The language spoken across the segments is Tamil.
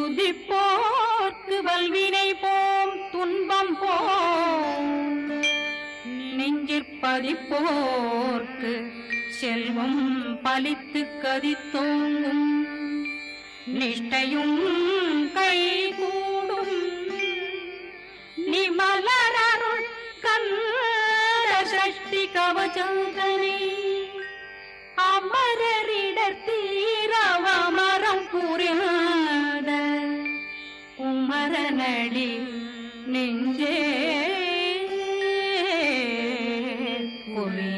துதிப்போர்க்கு வல்வினை போம் துன்பம் போம் நெஞ்சிற்பதிப்போர்க்கு செல்வம் பலித்து கதித்தோங்கும் நிஷ்டையும் கைகூடும் நிமலரருள் கந்த சஷ்டி கவசந்தனை அமரரிடர் தீரவமரம் புரியாத குமரனடி நெஞ்சே குமி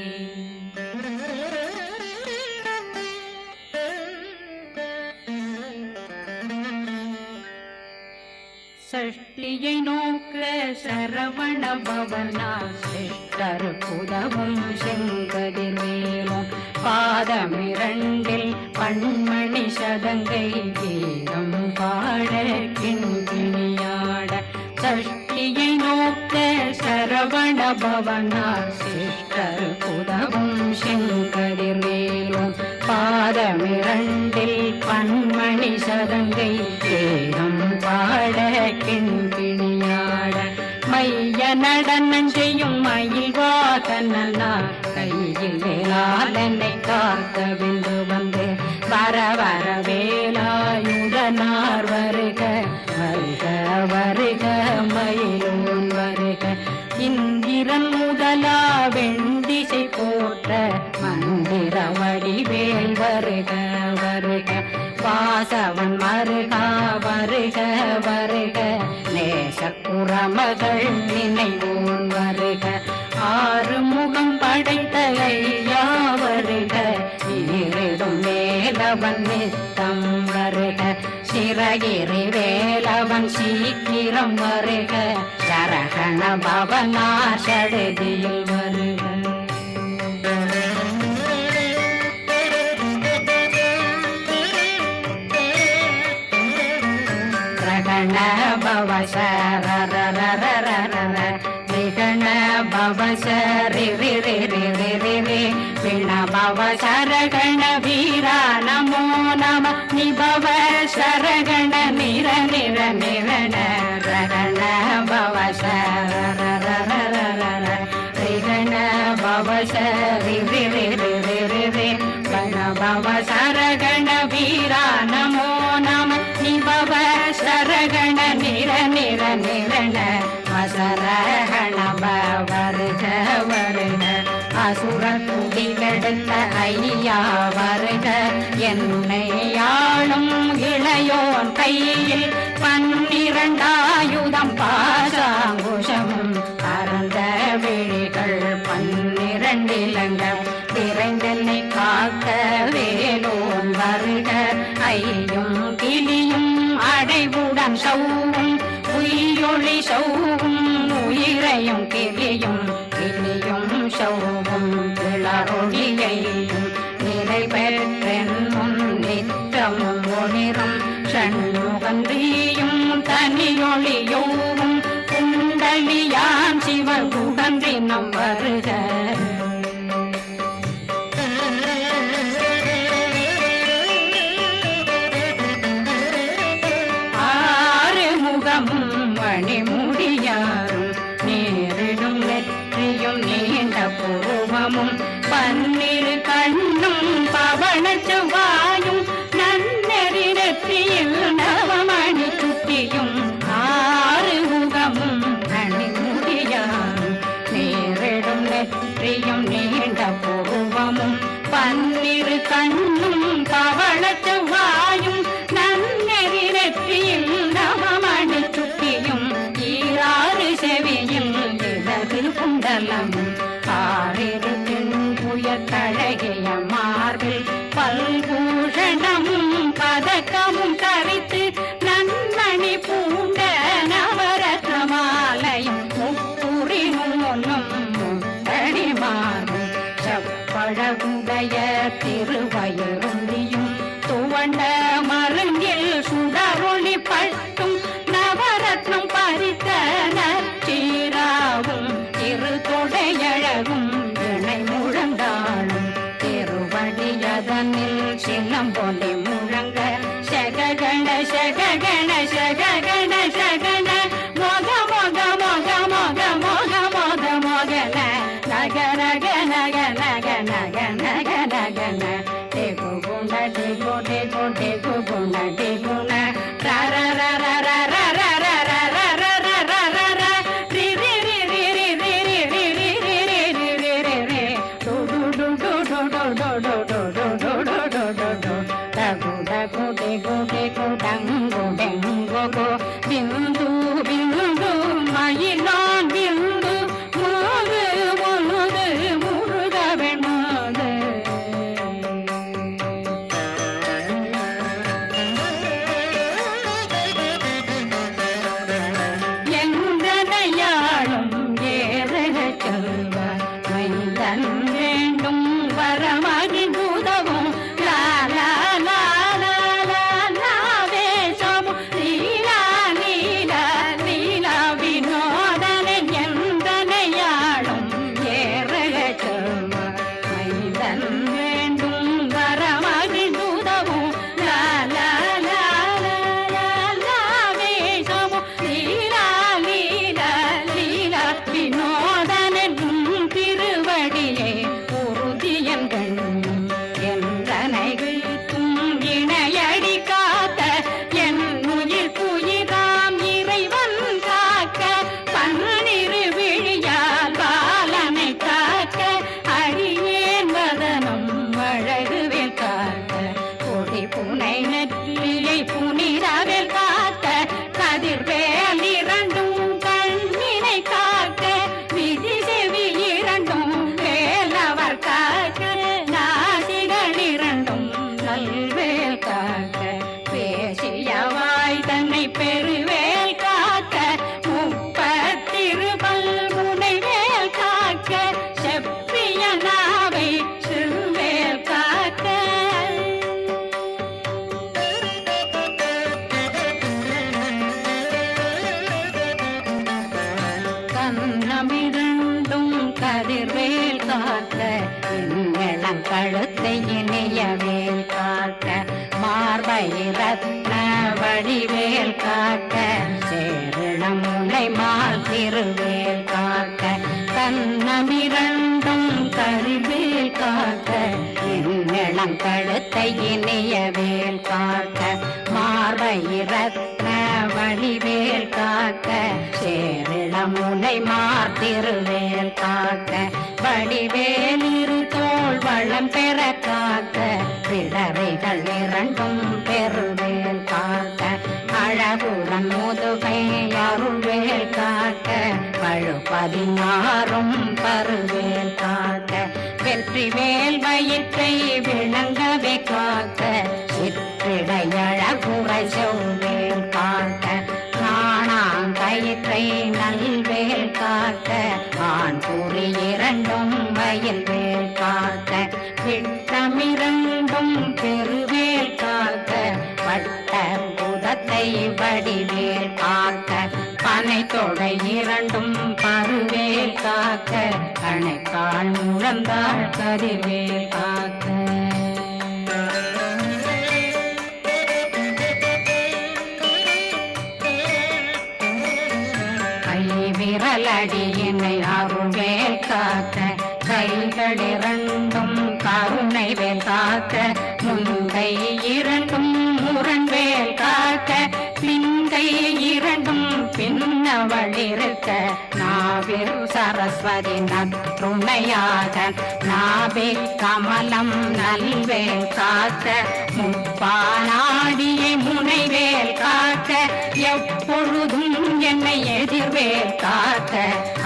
சஷ்டியை நோக்க சரவண பவனா சிஷ்டர் புதவும் செங்கதிர்வேலும் பாதமிரண்டில் பண்மணி சதங்கை கீதம் பாட கிண்கிணியாட சஷ்டியை நோக்க சரவண பவனா சிஷ்டர் புதவும் செங்கதிர்வேலும் பாதமிரண்டில் பண்மணி சதங்கை கீதம் பாட கிண்கிணியாட மைய நடனம் செய்யும் மயில் வாகனா கையில் வேளாளனை காக்க விந்து வந்து வர வர வேலாயுதனார் வருக வருக வருக மயிலோன் வருக இந்திரன் முதலா வெண்டிசை போற்ற மந்திர வடிவேல் வருக வருக வாசவன் மருகா வருக வருக நேசக்குறமகள் நினைவோன் வருக ஆறு முகம் படைத்த ஐயா வருக ஈரிடும் வேலவன் நித்தம் வருக சிறகிரி வேலவன் சீக்கிரம் வருக சரகண பவனா சடுதியில் வருக ரகண பவசரரரரரரர ரிகண பவசரி ரி ரி ரி ரி ரி ரி விண பவசரகண வீரா நமோ நம நிபவ சரகண நிர நிர நிரண ரகண பவசரரரரரர ரிகண பவசரி ரி ரி ரி ரி ரி ரி விண பவசரகண வீரா நமோ நம நிபவ சரகண நிர நிர நிரண வசரகண வருக வருக அசுர குடி கெடுத்த ஐயா வருக என்னை ஆளும் இளையோன் கையில் 12 ஆயுதம் பாசாங்குஷமும் பரந்த விழிகள் 12 இலங்கம் விரைந்தென்னை காக்க வேலோன் வருக ஐயும் கிளியும் அடைவுடன் சௌவும் உயிரொளி சௌவும் உயிரையும் கிளியும் கிளியும் சௌவும் கிளரொளியையும் நிறைவேற்றென் முன் நித்தமும் ஒளிரும் ஷண்முகந்தியும் தனியொளியோவும் குண்டலியான் சிவ குகந்தினம் வருக மணிமுடியாரும் நேரிடும் நெற்றியும் நீண்ட பூர்வமும் 12 கண்ணும் பவன செவ்வாயும் நன்னெறி நெற்றியில் நவமணி சுட்டியும் 6 முகமும் மணிமுடியாரும் நேரிடும் நெற்றியும் நீண்ட பூர்வமும் 12 கண்ணும் பவன செவ்வாயும் நன்னெறி நெற்றியில் நவமணி சுட்டியும் 6 செவியில் இடது குண்டலம் 6 புயத்தழகிய மார்பில் பல்பூஷணமும் பதக்கமும் தரித்து நன்மணி பூண்ட நவரத்ன மாலையும் முப்புரி முன்னும் முத்தடி மாறும் செப்பழகுடைய திருவயருந்தியும் துவண்ட மருங்கில் சுடரொளி பட்டும் நவரத்னம் பறித்த நற்சீராவும் திரு தொடையழகும் இணை முழந்தாளும் திருவடியதனில் சிலம்பொலி முழங்க சககண ಶಗಗಣ ಶಗಗಣ ಶಗಣ ಮೊಗ ಮೊಗ ಮೊಗ ಮೊಗ ಮೊಗ ಮೊಗ ಮೊಗನ ನಗ ನಗ ನಗ ನಗ ನಗ ನಗ ನಗನ ದೇಗು ಗುಣ ದೇಗು ದೇಗು ದೇಗು ಗುಣ ದೇಗುಣ ರ ರ ರ ರ ರ ರ ರ ರ ರ ರ ರ ರ ರ ರ ರಿ ರಿ ರಿ ರಿ ರಿ ರಿ ರಿ ರಿ ರಿ ರಿ ರಿ ರಿ ರಿ ರಿ ಡು ಡು ಡು ಡು ಡು ಡು ಡು ಡು ಡು ಡು ಡು ಡು ಡು ಡು ಡಗು ಡಗು ಡೆಗು ಡೆಗು ಡಂಗು ಡೆಂಗು ಗು ಬಿಂದು ಬಿಂದು மயிலான் பிந்து முழுது முழுது முழுத வெண்மாது எந்தனையாளும் ஏறக செல்வார் மைந்தன் வேண்டும் வரமகி பூதவும் லாலா லாலா லாலா வேஷமும் லீலா லீலா லீலா வினோதனன் எந்தனையாளும் ஏறக செல்வார் மைந்தன் வேண்டும் வரமகி பூதவும் லாலா லாலா லாலா வேஷமும் லீலா லீலா லீலா வினோதனன் திருவடியே உறுதியங்கள் என்றனைகளுக்கும் இணையடி காத்த என் உயிர் புயிராம் இறைவன் காக்க பன்னிரு விழியால் பாலனை காக்க அடியேன் வதனம் அழகுவேல் காக்க கொடி புனை நெற்றியை புனிதவேல் காக்க கதிர்வேல் இரண்டும் கண்ணினை காக்க விதி செவி இரண்டும் வேலவர் காக்க நாசிகள் இரண்டும் நல்வேல் காக்க பேசியவாய் தன்னை பெருவேல் காக்க முப்பத்திருபல் முனைவேல் காக்க செப்பிய நாவை சிறுவேல் காக்க கண்ணமிரண்டும் கதிர்வேல் காக்க இளம் கழுத்தை இணையவேல் காக்க மார்பை ரத்ன வடிவேல் காக்க சேரிளம் முனை மால் திருவேல் காக்க கண்ணமிரண்டும் கதிர்வேல் காக்க இளம் கழுத்தை இணையவேல் காக்க மார்பை ரத்ன வடிவேல் காக்க சேரிளம் முனை மார் திருவேல் காக்க வடிவேல் இரு தோள் வளம் பெற காக்க பிடரைகள் இரண்டும் பெருவேல் காக்க அழகுடன் முதுகை அருள்வேல் காக்க பழு 16 பருவேல் காக்க வெற்றி வேல் வயிற்றை விளங்கவே காக்க சிற்றிடையழகுரை செவ்வேல் காக்க நாணாங்கயிற்றை நல்வேல் காக்க ஆண் குறி இரண்டும் வயல்வேல் காக்க விட்டமிரண்டும் பெருவேல் காக்க வட்ட புதத்தை வடிவேல் காக்க பனை தொடை இரண்டும் பருவேல் காக்க கணைக்கால் முழந்தாள் கதிர்வேல் காக்க விரலடியினை அருள்வேல் காக்க கைகள் இரண்டும் கருணை வேல் காக்க முந்தை இரண்டும் முரண்வேல் காக்க பிந்தை இரண்டும் பின்னவளிருக்க நாவில் சரஸ்வதி நற்றுணையாக நாவே கமலம் நல்வேல் காக்க முப்பானாடியை முனைவேல் காக்க எப்பொழுதும் என்னை எதிர்வேல் காக்க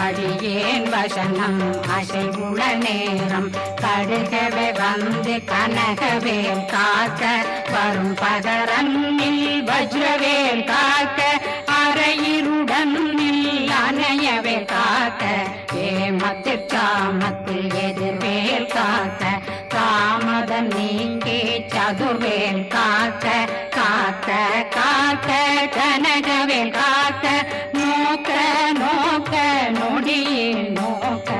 அடியேன் வசனம் அசைவுள நேரம் கடுகவே வந்து கனகவேல் காக்க வரும் பகரன்னில் வஜ்ரவேல் காக்க அரையிருடன் அணையவே காக்க ஏமத்தில் காமத்தில் எதிர்வேல் காக்க காமதம் நீங்கி சதுர்வேல் காக்க காக்க காக்க கனகவேல் காக்க நோக்க நோக்க நொடியில் நோக்க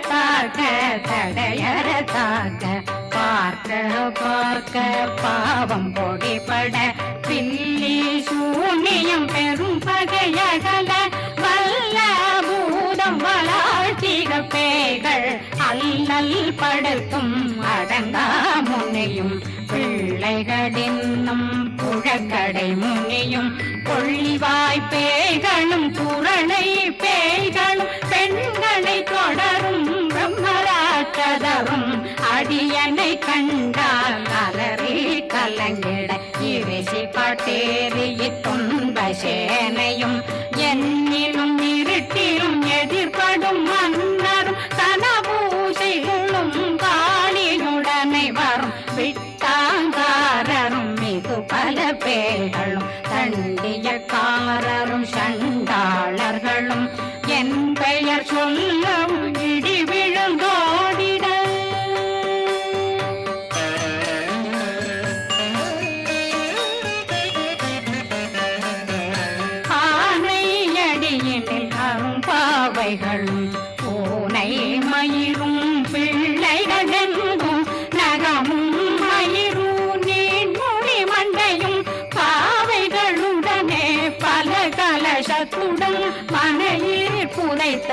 தாக்க தடையற தாக்க பார்க்க பார்க்க பாவம் பொடிபட பில்லி சூனியம் பெரும் பகையகல வல்ல பூதம் வளாழ்த்திக பேய்கள் அல்லல் படுத்தும் அடங்கா முனையும் பிள்ளைகளின்னும் புழக்கடை முனியும் கொள்ளிவாய் பேய்களும் குரணை பேய்களும் பெண்களை தொடரும் பிரம்மராட்சதரும் அடியனை கண்டால் அலறி கலங்கிட இரிசி பட்டேறி துன்ப சேனையும் என்னிலும் இருட்டிலும் எதிர்படும் மன்னரும் தனபூசைகளும் காளியுடனை வரும் விட்டாங்காரரும் மிகு பல பேர்களும் தண்டியக்காரரும் சண்டாளர்களும் என் பெயர் சொல்லவும் இடி விழுந்தோடிட ஆனையடியினில் அரும்பாவைகளும் பூனை மயிரும் பிள்ளைகளெங்கும் நகமும் மயிரும் நீன்மொழி மண்டையும் பாவைகளுடனே பல கலசத்துடன் மனையில் புதைத்த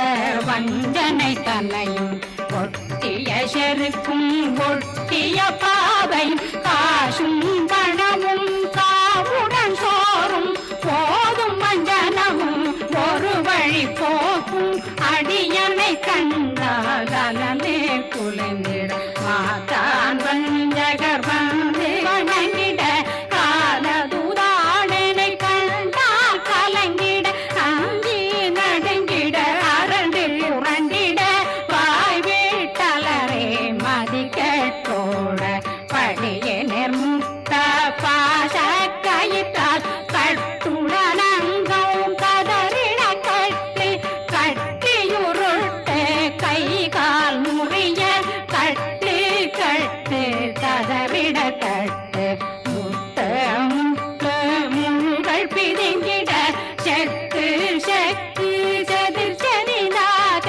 வஞ்சனை தன்னையும் ஒட்டிய செருக்கும் ஒட்டிய பாவையும் காசும் பணமும் காவுடன் சோறும் போதும் வஞ்சனமும் ஒரு வழி போக்கும் அடியனை கண்டால் அலமே குலைந்திட மாதான் வஞ்சகர் வந்து வணங்கிட காலதுதாடனை கண்டால் கலங்கிட அஞ்சி நடுங்கிட அரண்டு உரண்டிட வாய் வீட்டலரே மதி கேட்டோட படியே நிர்முக்த பாச கயிற்றால் கட்டுடனங்கவும் கதறிட கட்டி கட்டியுருட்டு கை கால் முறிய கட்டு கட்டு கதறிட கட்டு முட்டு முட்டு முள்கள் பிதுங்கிட செக்கு செக்கு செதிர் செதிதாக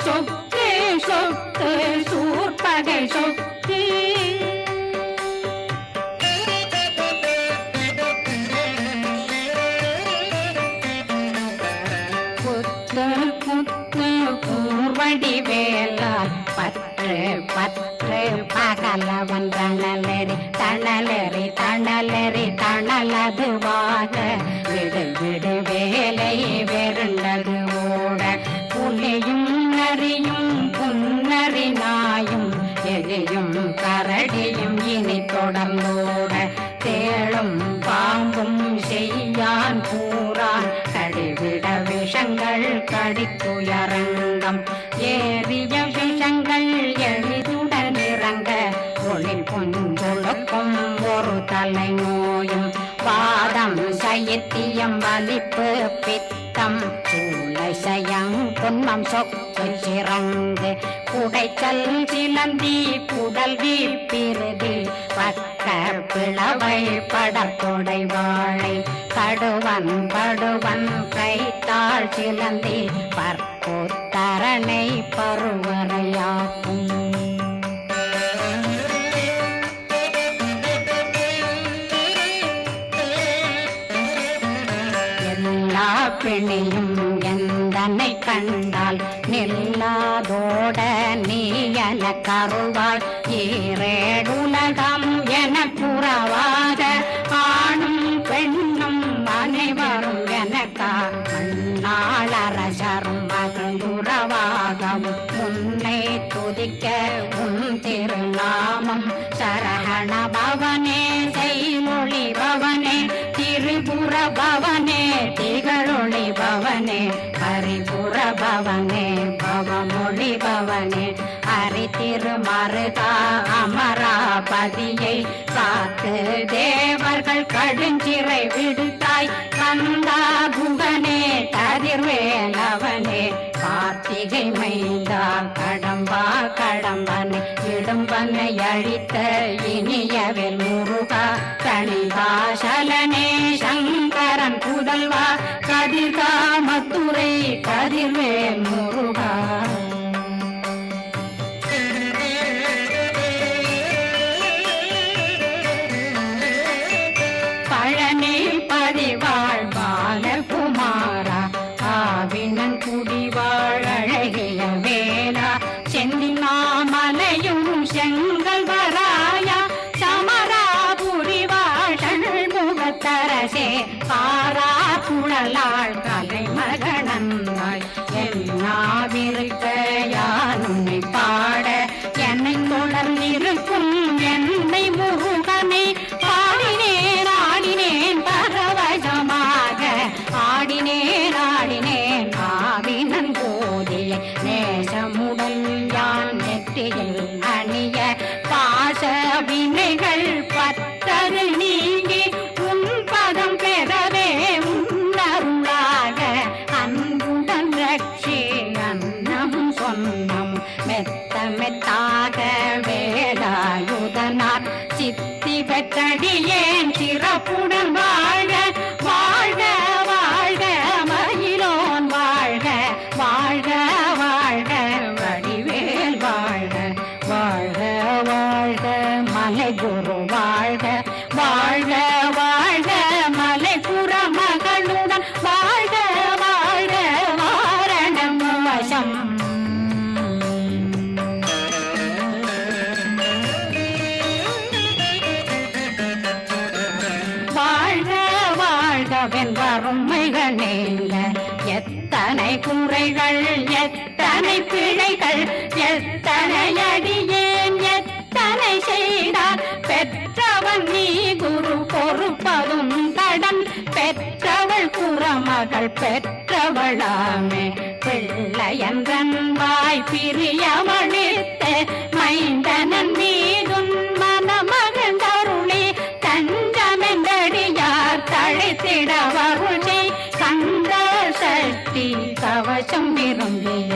சொக்கு சொக்கு சூர்பகை சொக்கு புத்து புத்து பூர்வடி வேலால் பற்று பற்று பகலவன் தணலெறி தணலெறி தணலெறி தணலதுவாக விடு விடு வேலை வெருண்டது ஓட புலியும் நரியும் புன்னறி நாயும் எலியும் கரடியும் இனி தொடர்ந்தோட தேளும் பாம்பும் செய்யான் கூறான் கடிவிட விஷங்கள் கடித்துயரங்கம் ஏறிய விஷங்கள் எளிதுடன் இறங்க ஒளில் பொஞ்சொழுக்கும் ஒரு தலை நோயும் பாதம் சைத்தியம் வலிப்பு பித்தம் சூளை சயம் பொன்மம் சொக்கு சிறங்கு குடைச்சல் சிலந்தி குடல் வீப்பிருதி பக்க பிளவை படத்தொடை வாழை கடுவன் படுவன் கைத்தாள் சிலந்தி பற்புத்தரணை பருவரையாக்கும் எல்லா பிணியும் எந்தனை கண்டால் நில்லாதோட நீ என கருவாள் ஈரேடுலகம் என புறவாக ஆணும் பெண்ணும் அனைவரும் எனக்கா மண்ணாளரசரும் மகிழ்ந்துறவாகவும் உன்னை துதிக்க உன் திருநாமம் சரகண பவனே செய்மொழி பவனே திரிபுர பவனே திகழொளி பவனே ஹரிபுர பவனே பவமொழி பவனே ஹரி திருமருகா அமராபதியை காத்து தேவர்கள் கடுஞ்சிறை விடுத்தாய் கந்தா குகனே கதிர்வேலவனே கார்த்திகை மைந்தா கடம்பா கடம்பனை இடும்பனை அழித்த இனியவில் முருகா கணிகாசலனே சங்கரன் புதல்வா கதிர்காமத்துறை கதிர்வேல் முருகா கல்லாள் கலைமகனந்தாய் என்னாவிருக்க யான் உன்னை பாட என்னை தொடர்ந்திருக்கும் என்னை முருகனை பாடினேன் ஆடினேன் பரவசமாக ஆடினேன் ஆடினேன் ஆவினன் போதிய நேசமுடன் யான் நெற்றியில் அணிய பாச வினைகள் பற்றரு நீங்கி உன் பதம் பெறவே உன்னருளாக அன்புடன் ரட்சி அன்னம் சொன்னம் மெத்த மெத்தாக வேலாயுதனார் சித்தி பெற்றடியேன் சிறப்புடன் வாழ வாழ்க வாழ்க மயிலோன் வாழ்க வாழ்க வாழ்க வடிவேல் வாழ்க வாழ்க வாழ்க மலை குரு வாழ்க வாழ்க வாழ்க மலை புற மகளுடன் வாழ்க வாழ்க வாரணம் வசம் வறுமைகள் நீங்க எத்தனை குறைகள் எத்தனை பிழைகள் எத்தனை அடியேன் எத்தனை செய்தார் பெற்றவன் நீ குரு பொறுப்பதும் கடன் பெற்றவள் குறமகள் பெற்றவளாமே பிள்ளையன்றன் வாய் பிரியமளித்த மைந்தனன் மீதும் மனமகந்தருளி தஞ்சமென்றடியார் தழைத்திட வருளை கந்த சக்தி கவசம் விரும்பிய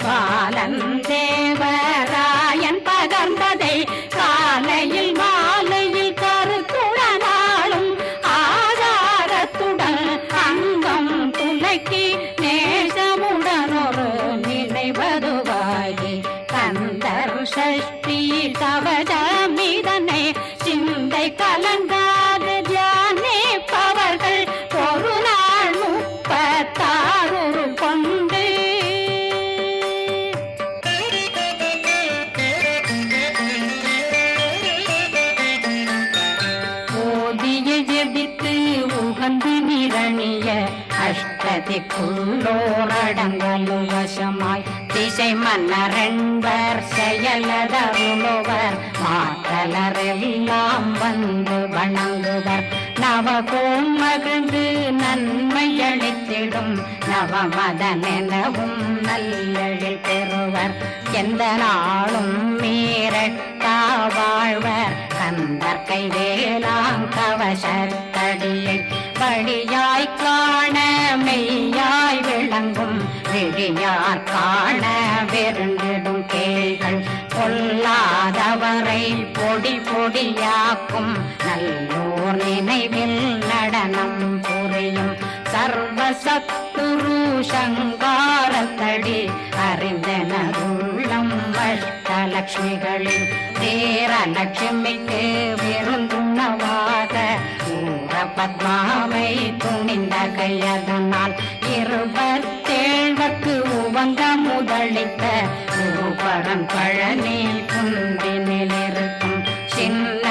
பாலன் தேவராயன் பகர்ந்ததை காலையில் மாலையில் கருத்துடனாலும் ஆதாரத்துடன் அங்கம் துலக்கி நேசமுடன் ஒரு நினைவதுவாகி கந்தர் சஷ்டி கவசமிதனை சிந்தை கலங்காத தியானிப்பவர்கள் ஒரு நாள் 36 கொண்டு ஓதிய ஜெபித்து உகந்து நிரணிய அஷ்டதிக்குள்ளோரடங்கலும் வசமாய் திசை மன்னரென்பர் செயலதருளுவர் மாற்றலரெல்லாம் வந்து வணங்குவர் நவகோம் மகிழ்ந்து நன்மையளித்திடும் நவமதனெனவும் நல்லெழில் பெறுவர் எந்த நாளும் மீறட்டா வாழ்வர் கந்தர் கைவேலாம் கவசத்தடியை படியாய் காண மெய்யாய் விளங்கும் விழியார் காண வெருண்டிடும் கேள்கள் கொல்லாதவரை பொடி பொடியாக்கும் நல்லோர் நினைவில் நடனம் புரியும் சர்வசத்துரு சங்காரத்தடி அறிந்தனருள்ளம் அஷ்டலட்சுமிகளில் தேரலட்சுமிக்கு விருந்துணவாக ஊர பத்மாவை துணிந்த கையதனால் 27 உவந்த முதலித்த குருபரன் பழனி குந்தினில் இருக்கும் சின்ன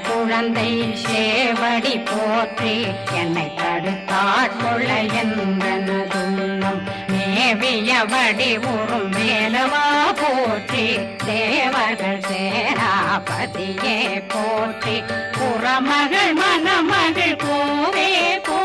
குழந்தை சேவடி போற்றி என்னை தடுத்தாட்கொள்ள என்பனதுள்ளம் மேவியபடி உறும் மேலவா போற்றி தேவர்கள் சேராபதியே போற்றி புறமகள் மணமகள் கோவே போ